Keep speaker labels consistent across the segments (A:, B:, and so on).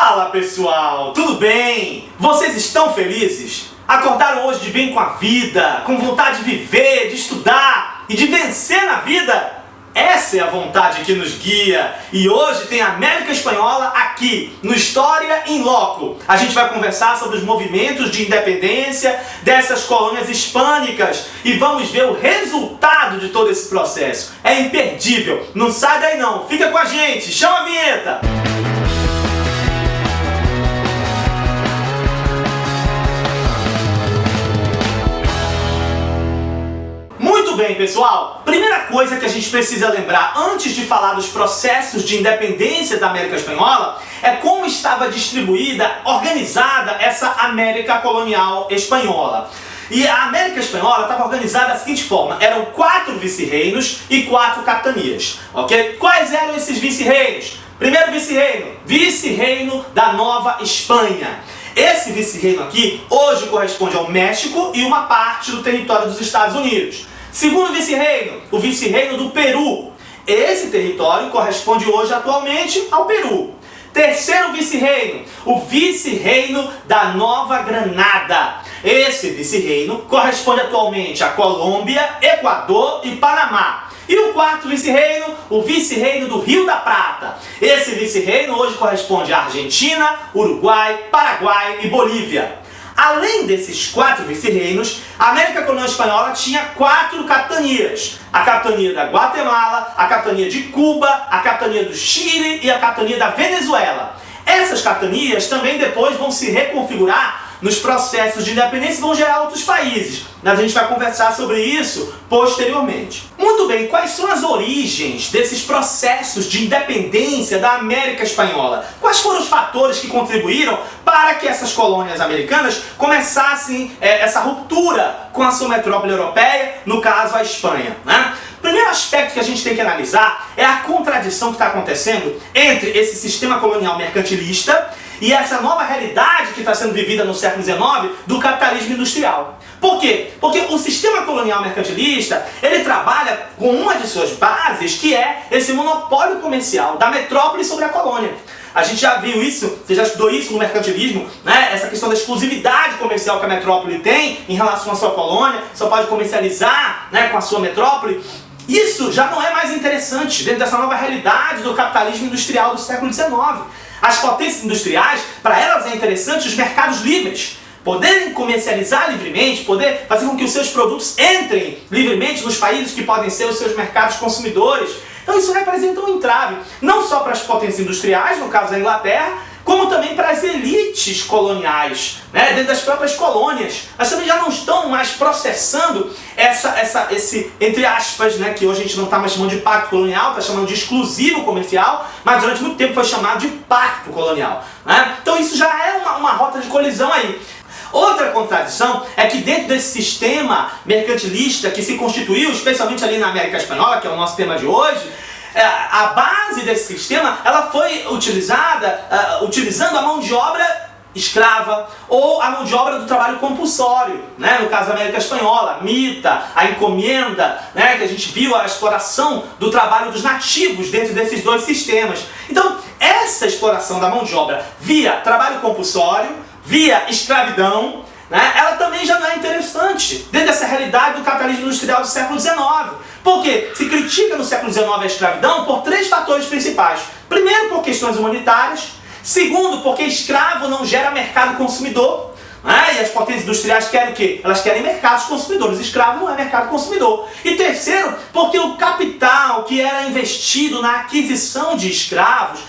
A: Fala pessoal, tudo bem? Vocês estão felizes? Acordaram hoje de bem com a vida, com vontade de viver, de estudar e de vencer na vida? Essa é a vontade que nos guia e hoje tem a América Espanhola aqui no História in Loco. A gente vai conversar sobre os movimentos de independência dessas colônias hispânicas e vamos ver o resultado de todo esse processo. É imperdível, não sai daí não, fica com a gente, chama a vinheta! Muito bem, pessoal, primeira coisa que a gente precisa lembrar antes de falar dos processos de independência da América Espanhola é como estava distribuída, organizada essa América colonial espanhola. E a América Espanhola estava organizada da seguinte forma: eram 4 vice-reinos e 4 capitanias, ok? Quais eram esses vice-reinos? Primeiro vice-reino, vice-reino da Nova Espanha. Esse vice-reino aqui hoje corresponde ao México e uma parte do território dos Estados Unidos. Segundo vice-reino, o vice-reino do Peru. Esse território corresponde hoje atualmente ao Peru. Terceiro vice-reino, o vice-reino da Nova Granada. Esse vice-reino corresponde atualmente a Colômbia, Equador e Panamá. E o quarto vice-reino, o vice-reino do Rio da Prata. Esse vice-reino hoje corresponde à Argentina, Uruguai, Paraguai e Bolívia. Além desses 4 vice-reinos, a América Colonial Espanhola tinha 4 capitanias. A capitania da Guatemala, a capitania de Cuba, a capitania do Chile e a capitania da Venezuela. Essas capitanias também depois vão se reconfigurar nos processos de independência e vão gerar outros países. Mas a gente vai conversar sobre isso posteriormente. Muito bem, quais são as origens desses processos de independência da América Espanhola? Quais foram os fatores que contribuíram para que essas colônias americanas começassem essa ruptura com a sua metrópole europeia, no caso a Espanha, né? O primeiro aspecto que a gente tem que analisar é a contradição que está acontecendo entre esse sistema colonial mercantilista e essa nova realidade que está sendo vivida no século XIX do capitalismo industrial. Por quê? Porque o sistema colonial mercantilista, ele trabalha com uma de suas bases, que é esse monopólio comercial da metrópole sobre a colônia. A gente já viu isso, você já estudou isso no mercantilismo, né? Essa questão da exclusividade comercial que a metrópole tem em relação à sua colônia, só pode comercializar, né, com a sua metrópole. Isso já não é mais interessante dentro dessa nova realidade do capitalismo industrial do século XIX. As potências industriais, para elas é interessante os mercados livres. Poderem comercializar livremente, poder fazer com que os seus produtos entrem livremente nos países que podem ser os seus mercados consumidores. Então isso representa um entrave, não só para as potências industriais, no caso da Inglaterra, como também para as elites coloniais, né, dentro das próprias colônias. Elas também já não estão mais processando esse, entre aspas, né, que hoje a gente não está mais chamando de pacto colonial, está chamando de exclusivo comercial, mas durante muito tempo foi chamado de pacto colonial, né? Então isso já é uma rota de colisão aí. Outra contradição é que dentro desse sistema mercantilista que se constituiu, especialmente ali na América Espanhola, que é o nosso tema de hoje, a base desse sistema ela foi utilizada utilizando a mão de obra escrava ou a mão de obra do trabalho compulsório, né? No caso da América Espanhola, a mita, a encomenda, né? Que a gente viu a exploração do trabalho dos nativos dentro desses dois sistemas. Então, essa exploração da mão de obra via trabalho compulsório, via escravidão, né? Ela também já não é interessante dentro dessa realidade do capitalismo industrial do século XIX. Por quê? Se critica no século XIX a escravidão por 3 fatores principais. Primeiro, por questões humanitárias. Segundo, porque escravo não gera mercado consumidor. Né? E as potências industriais querem o quê? Elas querem mercados consumidores. Escravo não é mercado consumidor. E terceiro, porque o capital que era investido na aquisição de escravos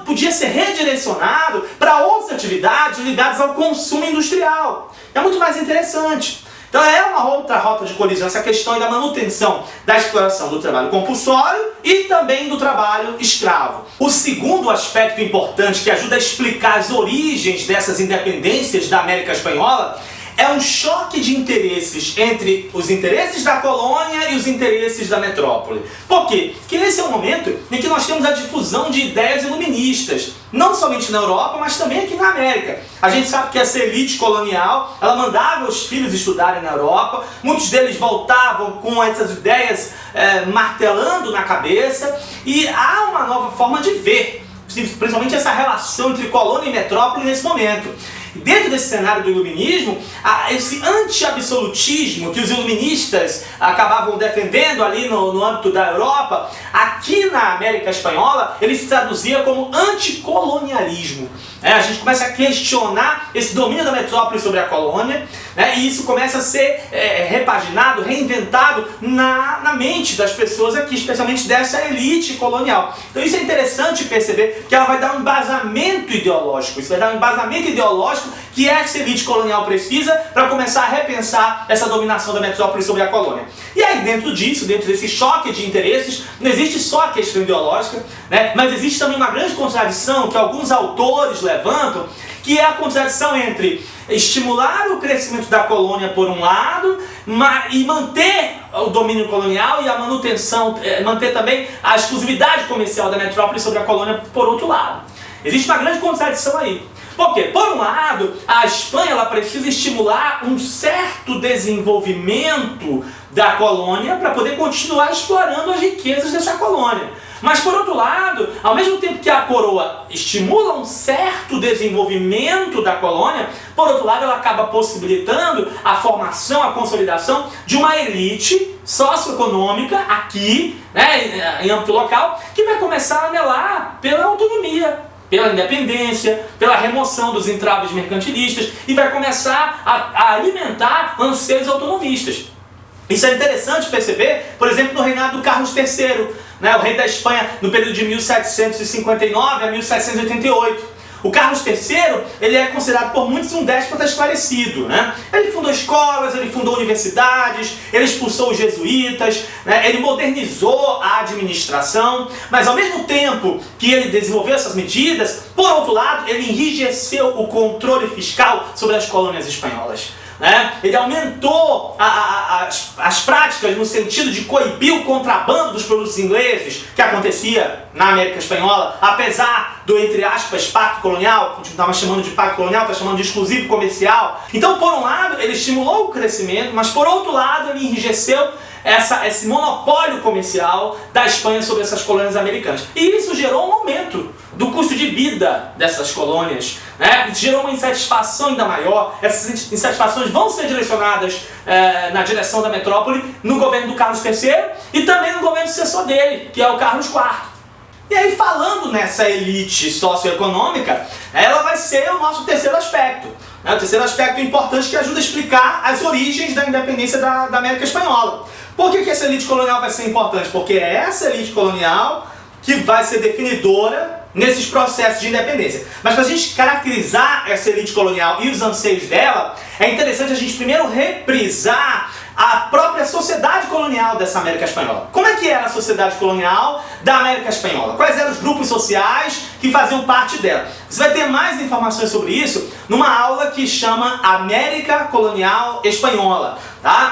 A: podia ser redirecionado para outras atividades ligadas ao consumo industrial. É muito mais interessante. Então é uma outra rota de colisão essa questão da manutenção da exploração do trabalho compulsório e também do trabalho escravo. O segundo aspecto importante que ajuda a explicar as origens dessas independências da América Espanhola é um choque de interesses entre os interesses da colônia e os interesses da metrópole. Por quê? Porque esse é o momento em que nós temos a difusão de ideias iluministas, não somente na Europa, mas também aqui na América. A gente sabe que essa elite colonial, ela mandava os filhos estudarem na Europa, muitos deles voltavam com essas ideias martelando na cabeça, e há uma nova forma de ver. principalmente essa relação entre colônia e metrópole nesse momento. Dentro desse cenário do iluminismo, esse anti-absolutismo que os iluministas acabavam defendendo ali no âmbito da Europa, aqui na América Espanhola, ele se traduzia como anticolonialismo. A gente começa a questionar esse domínio da metrópole sobre a colônia, e isso começa a ser repaginado, reinventado na mente das pessoas aqui, especialmente dessa elite colonial. Então isso é interessante perceber que ela vai dar um embasamento ideológico, isso vai dar um embasamento ideológico que essa elite colonial precisa para começar a repensar essa dominação da metrópole sobre a colônia. E aí dentro disso, dentro desse choque de interesses, não existe só a questão ideológica, mas existe também uma grande contradição que alguns autores levantam, que é a contradição entre estimular o crescimento da colônia por um lado e manter o domínio colonial e a manutenção, manter também a exclusividade comercial da metrópole sobre a colônia por outro lado. Existe uma grande contradição aí. Por quê? Por um lado, a Espanha ela precisa estimular um certo desenvolvimento da colônia para poder continuar explorando as riquezas dessa colônia. Mas por outro lado, ao mesmo tempo que a coroa estimula um certo desenvolvimento da colônia, por outro lado ela acaba possibilitando a formação, a consolidação de uma elite socioeconômica aqui, em âmbito local, que vai começar a anelar pela autonomia, pela independência, pela remoção dos entraves mercantilistas e vai começar a alimentar anseios autonomistas. Isso é interessante perceber, por exemplo, no reinado do Carlos III, o rei da Espanha no período de 1759 a 1788. O Carlos III, ele é considerado por muitos um déspota esclarecido, Ele fundou escolas, ele fundou universidades, ele expulsou os jesuítas, ele modernizou a administração, mas ao mesmo tempo que ele desenvolveu essas medidas, por outro lado, ele enrijeceu o controle fiscal sobre as colônias espanholas. Ele aumentou as práticas no sentido de coibir o contrabando dos produtos ingleses que acontecia na América Espanhola, apesar do, entre aspas, pacto colonial, que a gente estava chamando de pacto colonial, está chamando de exclusivo comercial. Então, por um lado, ele estimulou o crescimento, mas por outro lado, ele enrijeceu esse monopólio comercial da Espanha sobre essas colônias americanas. E isso gerou um aumento do custo de vida dessas colônias, Isso gerou uma insatisfação ainda maior. Essas insatisfações vão ser direcionadas na direção da metrópole no governo do Carlos III e também no governo sucessor dele, que é o Carlos IV. E aí, falando nessa elite socioeconômica, ela vai ser o nosso terceiro aspecto. O terceiro aspecto importante que ajuda a explicar as origens da independência da América Espanhola. Por que essa elite colonial vai ser importante? Porque é essa elite colonial que vai ser definidora nesses processos de independência. Mas para a gente caracterizar essa elite colonial e os anseios dela, é interessante a gente primeiro reprisar a própria sociedade colonial dessa América Espanhola. Como é que era a sociedade colonial da América Espanhola? Quais eram os grupos sociais que faziam parte dela? Você vai ter mais informações sobre isso numa aula que chama América Colonial Espanhola.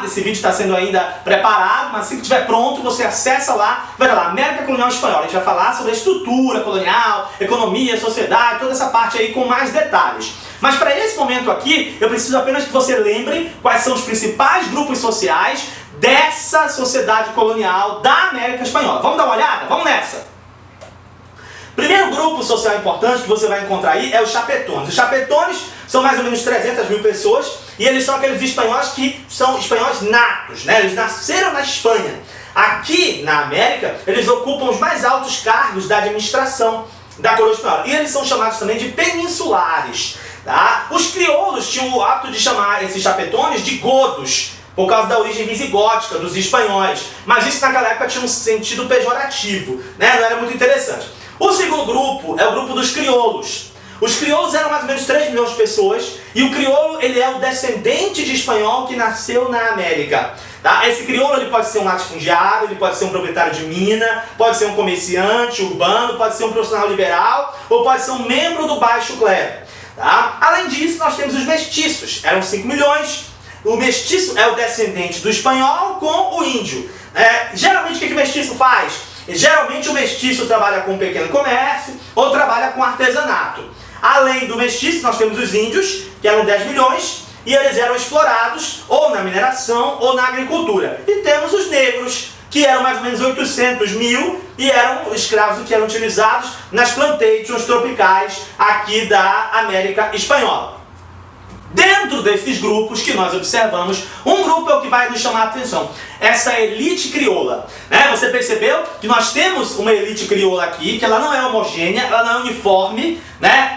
A: Esse vídeo está sendo ainda preparado, mas assim que estiver pronto, você acessa lá, vai lá, América Colonial Espanhola. A gente vai falar sobre a estrutura colonial, economia, sociedade, toda essa parte aí com mais detalhes. Mas para esse momento aqui, eu preciso apenas que você lembre quais são os principais grupos sociais dessa sociedade colonial da América Espanhola. Vamos dar uma olhada? Vamos nessa! Primeiro grupo social importante que você vai encontrar aí é os chapetones. Os chapetones são mais ou menos 300 mil pessoas e eles são aqueles espanhóis que são espanhóis natos, Eles nasceram na Espanha. Aqui na América, eles ocupam os mais altos cargos da administração da coroa espanhola. E eles são chamados também de peninsulares. Os crioulos tinham o hábito de chamar esses chapetones de godos, por causa da origem visigótica dos espanhóis. Mas isso naquela época tinha um sentido pejorativo, não era muito interessante. O segundo grupo é o grupo dos crioulos. Os crioulos eram mais ou menos 3 milhões de pessoas e o crioulo ele é o descendente de espanhol que nasceu na América. Esse crioulo ele pode ser um latifundiário, ele pode ser um proprietário de mina, pode ser um comerciante urbano, pode ser um profissional liberal ou pode ser um membro do baixo clero. Além disso, nós temos os mestiços, eram 5 milhões. O mestiço é o descendente do espanhol com o índio. Geralmente o que o mestiço faz? Geralmente o mestiço trabalha com pequeno comércio ou trabalha com artesanato. Além do mestiço, nós temos os índios, que eram 10 milhões, e eles eram explorados ou na mineração ou na agricultura. E temos os negros, que eram mais ou menos 800 mil, e eram escravos que eram utilizados nas plantations tropicais aqui da América Espanhola. Dentro desses grupos que nós observamos, um grupo é o que vai nos chamar a atenção, essa elite crioula. Você percebeu que nós temos uma elite crioula aqui, que ela não é homogênea, ela não é uniforme,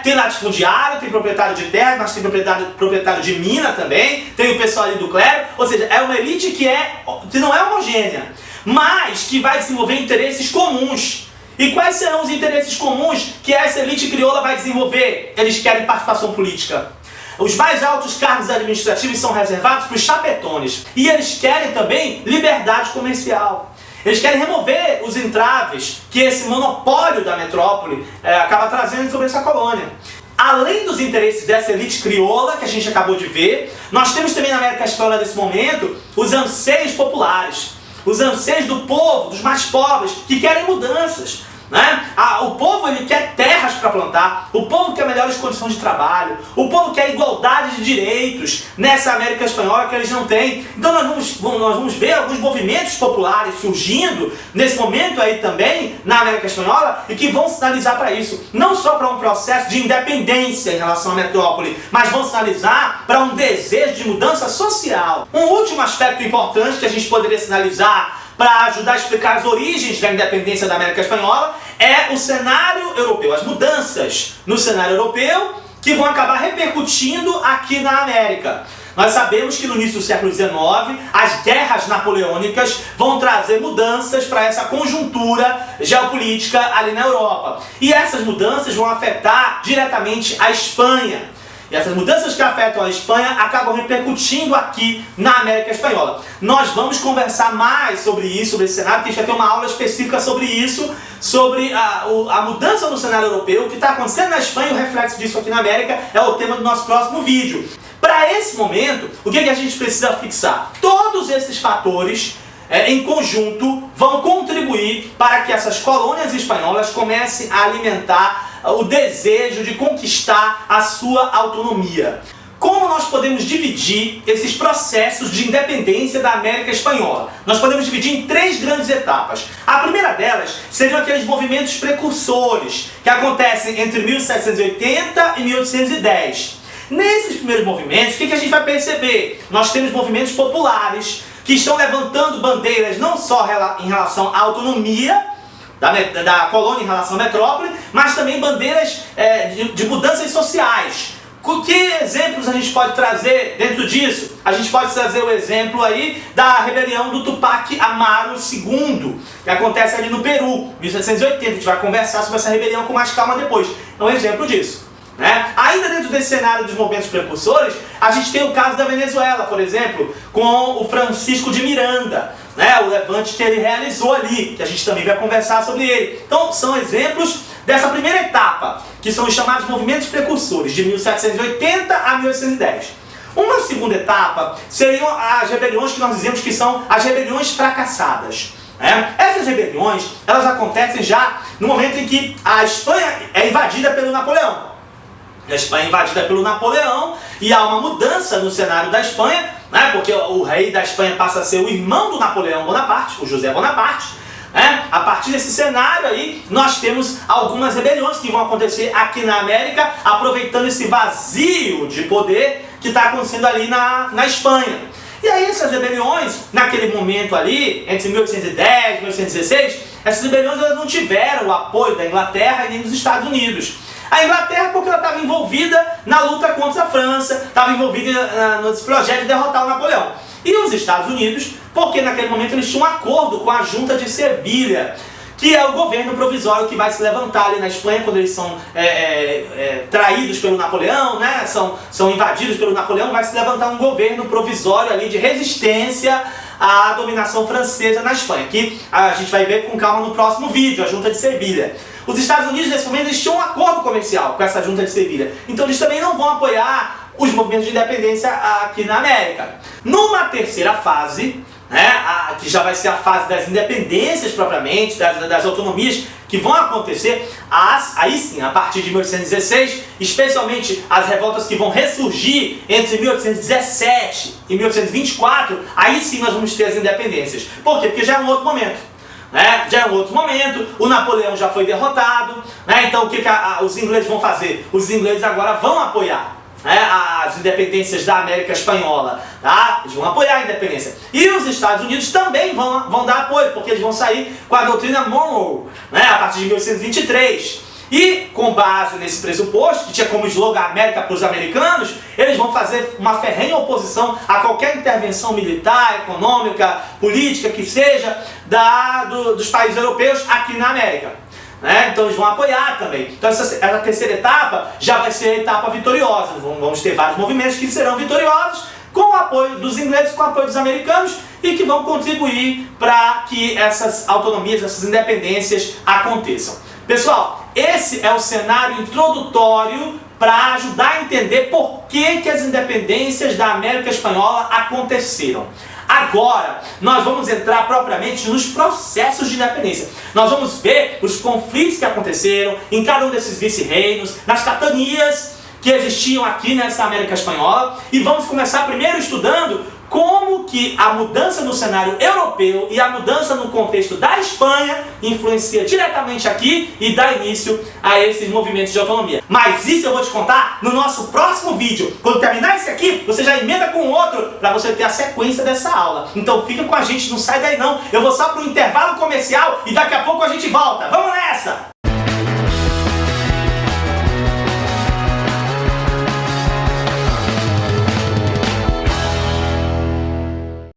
A: tem latifundiário, tem proprietário de terra, nós temos proprietário de mina também, tem o pessoal ali do clero, ou seja, é uma elite que não é homogênea, mas que vai desenvolver interesses comuns. E quais serão os interesses comuns que essa elite crioula vai desenvolver? Eles querem participação política. Os mais altos cargos administrativos são reservados para os chapetones. E eles querem também liberdade comercial. Eles querem remover os entraves que esse monopólio da metrópole acaba trazendo sobre essa colônia. Além dos interesses dessa elite crioula, que a gente acabou de ver, nós temos também na América Espanhola nesse momento os anseios populares. Os anseios do povo, dos mais pobres, que querem mudanças. O povo ele quer terras para plantar, o povo quer melhores condições de trabalho, o povo quer igualdade de direitos nessa América Espanhola que eles não têm. Então nós vamos ver alguns movimentos populares surgindo nesse momento aí também na América Espanhola e que vão sinalizar para isso, não só para um processo de independência em relação à metrópole, mas vão sinalizar para um desejo de mudança social. Um último aspecto importante que a gente poderia sinalizar para ajudar a explicar as origens da independência da América Espanhola é o cenário europeu, as mudanças no cenário europeu que vão acabar repercutindo aqui na América. Nós sabemos que no início do século XIX, as guerras napoleônicas vão trazer mudanças para essa conjuntura geopolítica ali na Europa. E essas mudanças vão afetar diretamente a Espanha. E essas mudanças que afetam a Espanha acabam repercutindo aqui na América Espanhola. Nós vamos conversar mais sobre isso, sobre esse cenário, porque a gente vai ter uma aula específica sobre isso, sobre a mudança no cenário europeu, o que está acontecendo na Espanha e o reflexo disso aqui na América é o tema do nosso próximo vídeo. Para esse momento, o que a gente precisa fixar? Todos esses fatores em conjunto vão contribuir para que essas colônias espanholas comecem a alimentar o desejo de conquistar a sua autonomia. Como nós podemos dividir esses processos de independência da América Espanhola? Nós podemos dividir em 3 grandes etapas. A primeira delas seriam aqueles movimentos precursores que acontecem entre 1780 e 1810. Nesses primeiros movimentos, o que a gente vai perceber? Nós temos movimentos populares que estão levantando bandeiras não só em relação à autonomia da colônia em relação à metrópole, mas também bandeiras de mudanças sociais. Que exemplos a gente pode trazer dentro disso? A gente pode trazer o exemplo aí da rebelião do Tupac Amaru II, que acontece ali no Peru, 1780. A gente vai conversar sobre essa rebelião com mais calma depois. É um exemplo disso. Ainda dentro desse cenário dos movimentos precursores, a gente tem o caso da Venezuela, por exemplo, com o Francisco de Miranda, o levante que ele realizou ali, que a gente também vai conversar sobre ele. Então, são exemplos dessa primeira etapa, que são os chamados movimentos precursores, de 1780 a 1810. Uma segunda etapa seriam as rebeliões que nós dizemos que são as rebeliões fracassadas. Essas rebeliões, elas acontecem já no momento em que a Espanha é invadida pelo Napoleão. A Espanha é invadida pelo Napoleão e há uma mudança no cenário da Espanha, porque o rei da Espanha passa a ser o irmão do Napoleão Bonaparte, o José Bonaparte. A partir desse cenário aí, nós temos algumas rebeliões que vão acontecer aqui na América, aproveitando esse vazio de poder que está acontecendo ali na Espanha. E aí essas rebeliões, naquele momento ali, entre 1810 e 1816, essas rebeliões elas não tiveram o apoio da Inglaterra e nem dos Estados Unidos. A Inglaterra porque ela estava envolvida na luta contra a França, estava envolvida nesse projeto de derrotar o Napoleão. E os Estados Unidos, porque naquele momento eles tinham um acordo com a Junta de Sevilha, que é o governo provisório que vai se levantar ali na Espanha quando eles são traídos pelo Napoleão, são invadidos pelo Napoleão, vai se levantar um governo provisório ali de resistência à dominação francesa na Espanha, que a gente vai ver com calma no próximo vídeo, a Junta de Sevilha. Os Estados Unidos, nesse momento, eles tinham um acordo comercial com essa Junta de Sevilha, então eles também não vão apoiar os movimentos de independência aqui na América. Numa terceira fase, que já vai ser a fase das independências propriamente, das autonomias que vão acontecer, aí sim, a partir de 1816, especialmente as revoltas que vão ressurgir entre 1817 e 1824, aí sim nós vamos ter as independências. Por quê? Porque já é um outro momento. né? Já é um outro momento, o Napoleão já foi derrotado, né? Então o que os ingleses vão fazer? Os ingleses agora vão apoiar, né, as independências da América Espanhola, tá? Eles vão apoiar a independência. E os Estados Unidos também vão dar apoio, porque eles vão sair com a doutrina Monroe, né, a partir de 1823. E com base nesse pressuposto, que tinha como slogan América para os americanos, eles vão fazer uma ferrenha oposição a qualquer intervenção militar, econômica, política, que seja, dos países europeus aqui na América. Né? Então eles vão apoiar também. Então essa terceira etapa já vai ser a etapa vitoriosa. Vamos ter vários movimentos que serão vitoriosos com o apoio dos ingleses, com o apoio dos americanos e que vão contribuir para que essas autonomias, essas independências aconteçam. Pessoal, esse é o cenário introdutório para ajudar a entender por que as independências da América Espanhola aconteceram. Agora, nós vamos entrar propriamente nos processos de independência. Nós vamos ver os conflitos que aconteceram em cada um desses vice-reinos, nas capitanias que existiam aqui nessa América Espanhola, e vamos começar primeiro estudando como que a mudança no cenário europeu e a mudança no contexto da Espanha influencia diretamente aqui e dá início a esses movimentos de autonomia. Mas isso eu vou te contar no nosso próximo vídeo. Quando terminar esse aqui, você já emenda com o outro para você ter a sequência dessa aula. Então fica com a gente, não sai daí não. Eu vou só para o intervalo comercial e daqui a pouco a gente volta. Vamos nessa!